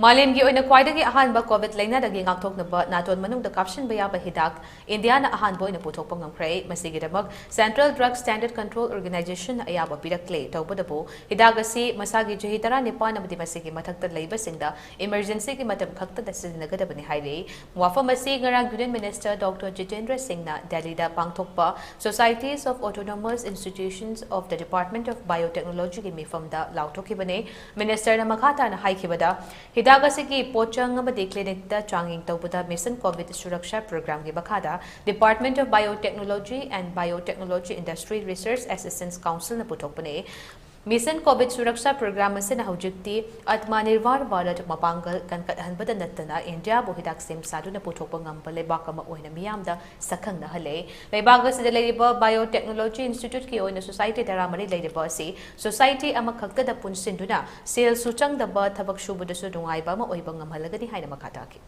Malemgi oina khwaidagi ahanba Covid lainadagi ngakthoknaba naton manungda kapshinba yaba hidak Indiana ahanba oina puthokpa ngamkhre masigidamak Central Drug Standard Control Organization ayaba pirakle tawbadabu hidak asi masagi chahi 19 amadi masigi mathakta leibasingda emergency ki matam khakta dasinagadabani haire wafam asi ngarang Union Minister Dr. Jitendra Singh na Delhi da pangthokpa Societies of Autonomous Institutions of the Department of Biotechnology ki mifamda lauthokibane Minister na makhata na haikibada Hidagasi ki pochang amadi clinic da changing tawbuda Mission Covid Suraksha Program ki bakada Department of Biotechnology and Biotechnology Industry Research Assistance Council na puthokpane Mission Covid Suraksha Program se na hujikti Atmanirbhar Bharat mapangal kankathanbada nattana India bo hidak sem sadu na puthokpa ngamba lebak ama oina miyamda sakhang na hale lebak se leiba Biotechnology Institute ki oina society daramari leiba si society ama khakta da punsinduna sel suchang da ba thabak shubuda su dungai ba ma oiba ngamhalagani haina makata ki